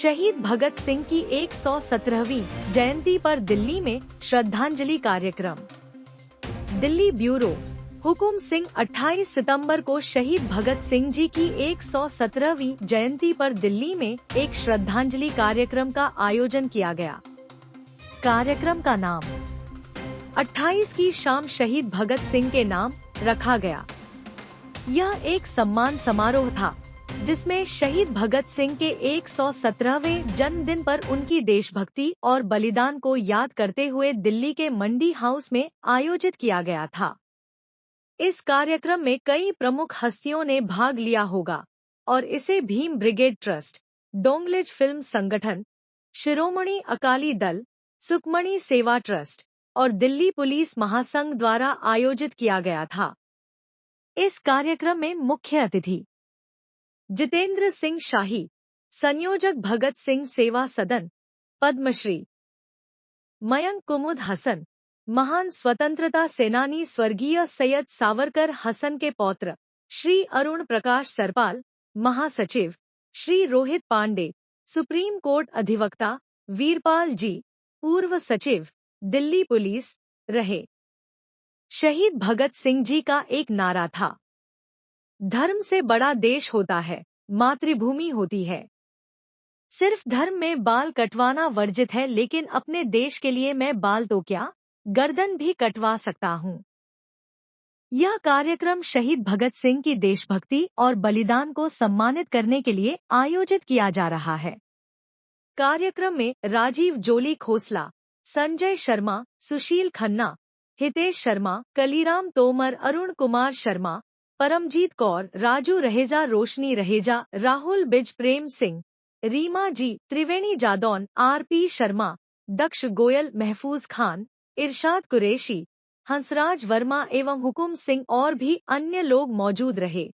शहीद भगत सिंह की 117वीं जयंती पर दिल्ली में श्रद्धांजलि कार्यक्रम। दिल्ली ब्यूरो हुकुम सिंह 28 सितंबर को शहीद भगत सिंह जी की 117वीं जयंती पर दिल्ली में एक श्रद्धांजलि कार्यक्रम का आयोजन किया गया। कार्यक्रम का नाम 28 की शाम शहीद भगत सिंह के नाम रखा गया। यह एक सम्मान समारोह था जिसमें शहीद भगत सिंह के 117वें जन्मदिन पर उनकी देशभक्ति और बलिदान को याद करते हुए दिल्ली के मंडी हाउस में आयोजित किया गया था। इस कार्यक्रम में कई प्रमुख हस्तियों ने भाग लिया होगा और इसे भीम ब्रिगेड ट्रस्ट, डोंगलेज फिल्म संगठन, शिरोमणि अकाली दल, सुखमणि सेवा ट्रस्ट और दिल्ली पुलिस महासंघ द्वारा आयोजित किया गया था। इस कार्यक्रम में मुख्य अतिथि जितेंद्र सिंह शाही, संयोजक भगत सिंह सेवा सदन, पद्मश्री मयंक कुमुद हसन, महान स्वतंत्रता सेनानी स्वर्गीय सैयद सावरकर हसन के पौत्र श्री अरुण प्रकाश सरपाल, महासचिव श्री रोहित पांडे, सुप्रीम कोर्ट अधिवक्ता वीरपाल जी, पूर्व सचिव दिल्ली पुलिस रहे। शहीद भगत सिंह जी का एक नारा था, धर्म से बड़ा देश होता है, मातृभूमि होती है। सिर्फ धर्म में बाल कटवाना वर्जित है, लेकिन अपने देश के लिए मैं बाल तो क्या, गर्दन भी कटवा सकता हूँ। यह कार्यक्रम शहीद भगत सिंह की देशभक्ति और बलिदान को सम्मानित करने के लिए आयोजित किया जा रहा है। कार्यक्रम में राजीव जोली खोसला, संजय शर्मा, सुशील खन्ना, हितेश शर्मा, कलीराम तोमर, अरुण कुमार शर्मा, परमजीत कौर, राजू रहेजा, रोशनी रहेजा, राहुल बिज, प्रेम सिंह, रीमा जी, त्रिवेणी जादौन, आरपी शर्मा, दक्ष गोयल, महफूज खान, इरशाद कुरैशी, हंसराज वर्मा एवं हुकुम सिंह और भी अन्य लोग मौजूद रहे।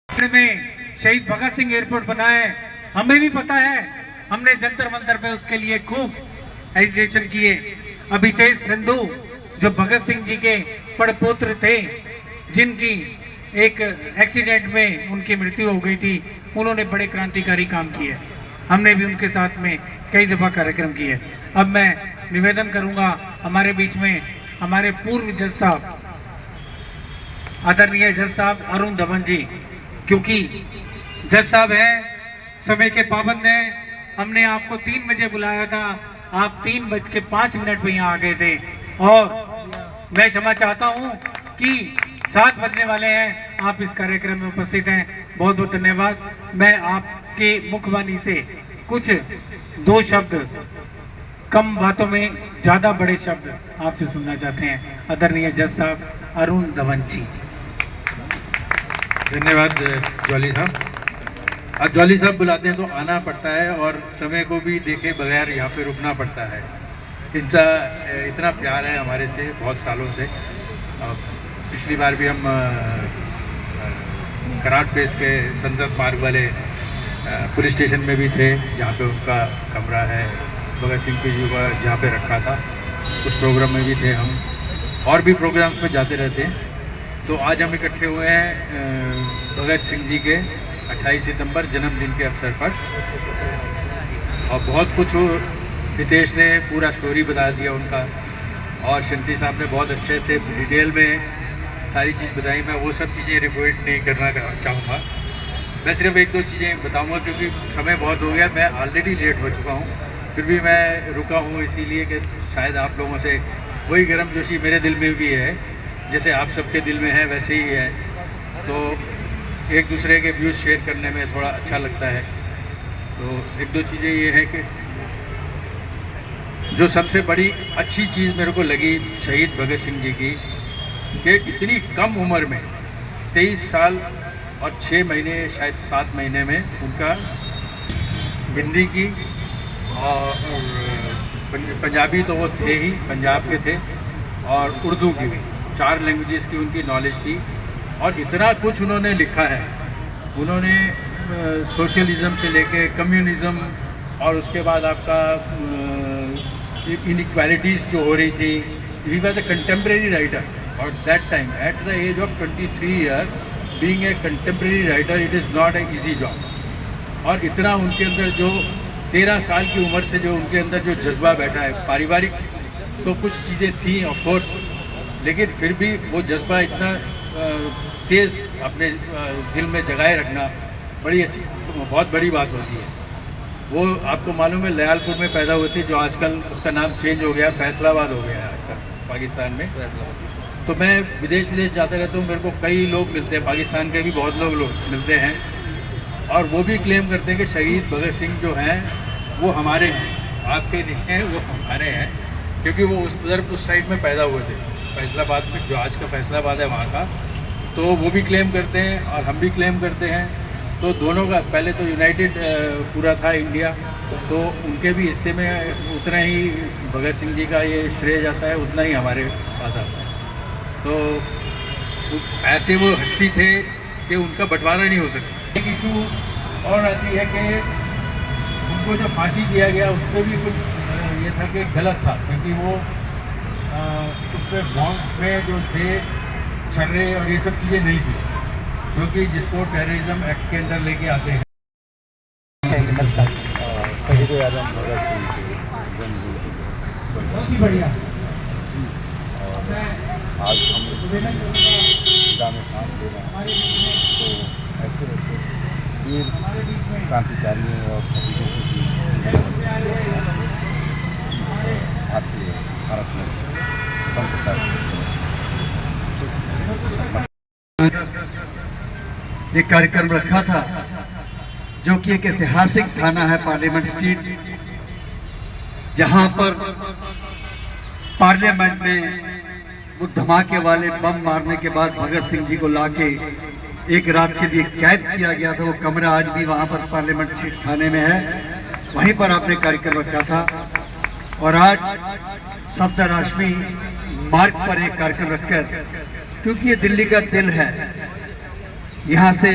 में शहीद भगत सिंह एयरपोर्ट बना है, हमें भी पता है। हमने जंतर मंतर पे उसके लिए खूब एजिटेशन किए। अभी तेज संधू जो भगत सिंह जी के पड़पोत्र थे, जिनकी एक एक्सीडेंट में उनकी मृत्यु हो गई थी, उन्होंने बड़े क्रांतिकारी काम किए। हमने भी उनके साथ में कई दफा कार्यक्रम किए। अब मैं निवेदन करूंगा हमारे बीच में हमारे पूर्व जज साहब, आदरणीय जज साहब अरुण धवन जी, क्योंकि जज साहब हैं, समय के पाबंद हैं। हमने आपको 3 बजे बुलाया था, आप 3:05 पे यहाँ आ गए थे और मैं क्षमा चाहता हूँ कि 7 बजने वाले हैं, आप इस कार्यक्रम में उपस्थित हैं। बहुत बहुत धन्यवाद। मैं आपके मुखवाणी से कुछ 2 शब्द, कम बातों में ज्यादा बड़े शब्द आपसे सुनना चाहते हैं। आदरणीय जज साहब अरुण धवन जी। धन्यवाद जॉली साहब। आज जॉली साहब बुलाते हैं तो आना पड़ता है और समय को भी देखे बगैर यहाँ पे रुकना पड़ता है। इनका इतना प्यार है हमारे से बहुत सालों से। पिछली बार भी हम कराट प्लेस के संसद मार्ग वाले पुलिस स्टेशन में भी थे, जहाँ पे उनका कमरा है, भगत सिंह की जी का जहाँ पे रखा था, उस प्रोग्राम में भी थे हम, और भी प्रोग्राम्स में जाते रहते हैं। तो आज हम इकट्ठे हुए हैं भगत सिंह जी के 28 सितंबर जन्मदिन के अवसर पर, और बहुत कुछ हितेश ने पूरा स्टोरी बता दिया उनका, और शंटी साहब ने बहुत अच्छे से डिटेल में सारी चीज़ बताई। मैं वो सब चीज़ें रिपोर्ट नहीं करना चाहूँगा, मैं सिर्फ 1-2 चीज़ें बताऊँगा क्योंकि समय बहुत हो गया। मैं ऑलरेडी लेट हो चुका हूँ, फिर भी मैं रुका हूँ इसीलिए कि शायद आप लोगों से वही गर्मजोशी मेरे दिल में भी है, जैसे आप सबके दिल में है वैसे ही है। तो एक दूसरे के व्यूज़ शेयर करने में थोड़ा अच्छा लगता है। तो 1-2 चीज़ें ये है कि जो सबसे बड़ी अच्छी चीज़ मेरे को लगी शहीद भगत सिंह जी की, कि इतनी कम उम्र में 23 साल और 6 महीने, शायद 7 महीने में उनका हिंदी की और पंजाबी तो वो थे ही, पंजाब के थे, और उर्दू की भी, 4 लैंग्वेजेस की उनकी नॉलेज थी। और इतना कुछ उन्होंने लिखा है। उन्होंने सोशलिज़म से लेके कम्युनिज़म, और उसके बाद आपका इनइक्वालिटीज़ जो हो रही थी, he was a contemporary writer at that time. At the age of 23 years, being a contemporary writer, it is not an easy job. और इतना उनके अंदर जो 13 साल की उम्र से जो उनके अंदर जो जज्बा बैठा है, पारिवारिक तो कुछ चीज़ें थी ऑफ कोर्स, लेकिन फिर भी वो जज्बा इतना तेज़ अपने दिल में जगाए रखना बड़ी अच्छी, बहुत बड़ी बात होती है। वो आपको मालूम है लयालपुर में पैदा हुए थे, जो आजकल उसका नाम चेंज हो गया, फैसलाबाद हो गया है आजकल पाकिस्तान में। तो मैं विदेश जाते रहता हूँ, मेरे को कई लोग मिलते हैं, पाकिस्तान के भी बहुत लोग मिलते हैं, और वो भी क्लेम करते हैं कि शहीद भगत सिंह जो हैं वो हमारे हैं, आपके नहीं हैं, वो हमारे हैं, क्योंकि वो उस साइड में पैदा हुए थे, फैसलाबाद में, जो आज का फैसलाबाद है वहाँ का। तो वो भी क्लेम करते हैं और हम भी क्लेम करते हैं। तो दोनों का पहले तो यूनाइटेड पूरा था इंडिया, तो उनके भी हिस्से में उतना ही भगत सिंह जी का ये श्रेय जाता है, उतना ही हमारे पास आता है। तो ऐसे वो हस्ती थे कि उनका बंटवारा नहीं हो सकता। एक इशू और आती है कि उनको जब फांसी दिया गया उस पर भी कुछ ये था कि गलत था, क्योंकि वो उस पर बॉम्ब में जो थे छर्रे और ये सब चीज़ें नहीं थी, जो कि जिसको टेररिज्म एक्ट के अंदर लेके आते हैं। बहुत ही बढ़िया। आज हम जामे शाम दे रहे हैं, तो ऐसे वीर क्रांतिकारियों और शहीदों की भारतीय भारत में स्वतंत्रता एक कार्यक्रम रखा था, जो कि एक ऐतिहासिक थाना है पार्लियामेंट स्ट्रीट, जहां पर पार्लियामेंट में वो धमाके वाले बम मारने के बाद भगत सिंह जी को लाके एक रात के लिए कैद किया गया था। वो कमरा आज भी वहां पर पार्लियामेंट स्ट्रीट थाने में है, वहीं पर आपने कार्यक्रम रखा था। और आज सप्तराश्मी मार्ग पर एक कार्यक्रम रखकर, क्योंकि ये दिल्ली का दिल है, यहाँ से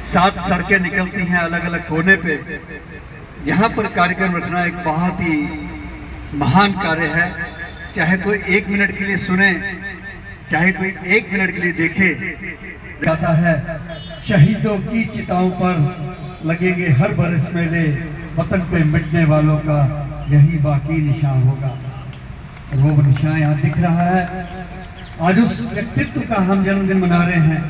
7 सड़कें निकलती हैं अलग अलग कोने पे, यहाँ पर कार्यक्रम रखना एक बहुत ही महान कार्य है। चाहे कोई 1 मिनट के लिए सुने, चाहे कोई 1 मिनट के लिए देखे, कहता है शहीदों की चिताओं पर लगेंगे हर बरस मेले, वतन पे मिटने वालों का यही बाकी निशान होगा। वो निशान यहाँ दिख रहा है। आज उस व्यक्तित्व का हम जन्मदिन मना रहे हैं,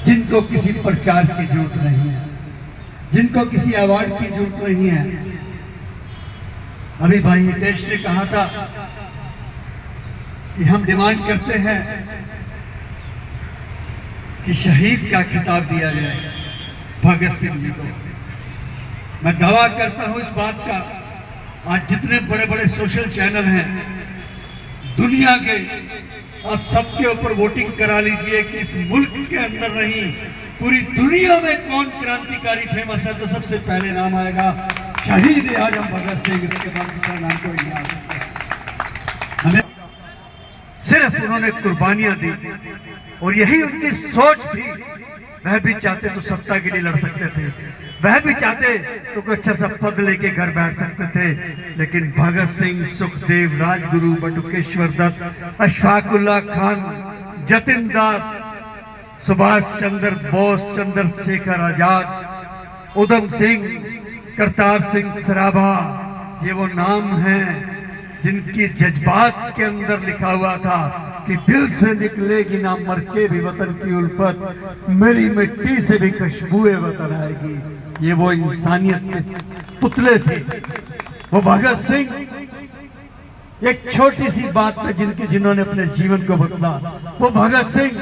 जिनको किसी प्रचार की जरूरत नहीं है, जिनको किसी अवार्ड की जरूरत नहीं है। अभी भाई हितेश ने कहा था कि हम डिमांड करते हैं कि शहीद का खिताब दिया जाए भगत सिंह जी को। मैं दावा करता हूं इस बात का, आज जितने बड़े बड़े सोशल चैनल हैं दुनिया के, आप सबके ऊपर वोटिंग करा लीजिए कि इस मुल्क के अंदर नहीं पूरी दुनिया में कौन क्रांतिकारी फेमस है, तो सबसे पहले नाम आएगा शहीद आजम भगत सिंह। इसके बाद दूसरा नाम कोई नहीं आ सकता। हमें सिर्फ उन्होंने कुर्बानियां दी और यही उनकी सोच थी। वह भी चाहते तो सत्ता के लिए लड़ सकते थे, वह भी चाहते तो कोई अच्छा सा पद लेके घर बैठ सकते थे, लेकिन भगत सिंह, सुखदेव, राजगुरु, बटुकेश्वर दत्त, अशफाकुल्ला खान, जतिन दास, सुभाष चंद्र बोस, चंद्रशेखर आजाद, उधम सिंह, करतार सिंह सराभा, ये वो नाम हैं जिनकी जज्बात के अंदर लिखा हुआ था कि दिल से निकलेगी ना मर के भी वतन की उल्फत, मेरी मिट्टी से भी खुशबुए वतन आएगी। ये वो इंसानियत के पुतले थे, वो भगत सिंह। एक छोटी सी बात पे जिन्होंने अपने जीवन को बदला, वो भगत सिंह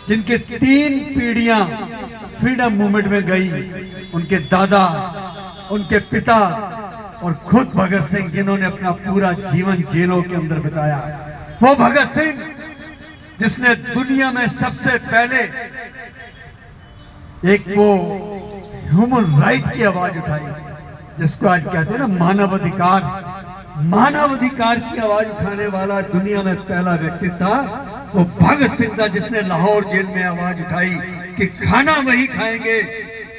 जिनके 3 पीढ़ियां फ्रीडम मूवमेंट में गई, उनके दादा, उनके पिता और खुद भगत सिंह जिन्होंने अपना पूरा जीवन जेलों के अंदर बिताया। वो भगत सिंह जिसने दुनिया में सबसे पहले एक वो ह्यूमन राइट की आवाज उठाई, जिसको आज कहते हैं ना मानवाधिकार। मानवाधिकार की आवाज उठाने वाला दुनिया में पहला व्यक्ति था वो भगत सिंह था, जिसने लाहौर जेल में आवाज उठाई कि खाना वही खाएंगे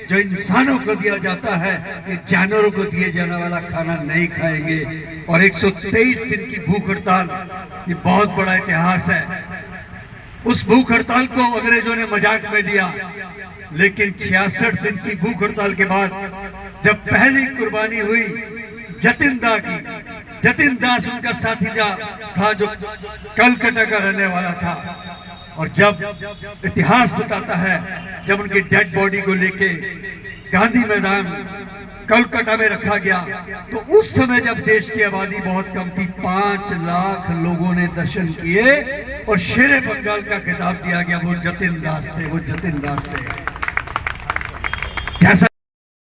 जो इंसानों को दिया जाता है, ये जानवरों को दिए जाने वाला खाना नहीं खाएंगे। और 123 दिन की भूख हड़ताल, ये बहुत बड़ा इतिहास है। उस भूख हड़ताल को अंग्रेजों ने मजाक में लिया, लेकिन 66 दिन की भूख हड़ताल के बाद जब पहली कुर्बानी हुई जतिन दा की, जतिन दास उनका साथी था जो कलकत्ता का रहने वाला था, और जब इतिहास बताता है जब उनकी डेड बॉडी को लेके गांधी मैदान कलकत्ता में रखा गया, तो उस समय जब देश की आबादी बहुत कम थी, 5 लाख लोगों ने दर्शन किए और शेरे बंगाल का खिताब दिया गया। वो जतिन दास थे, वो जतिन दास थे।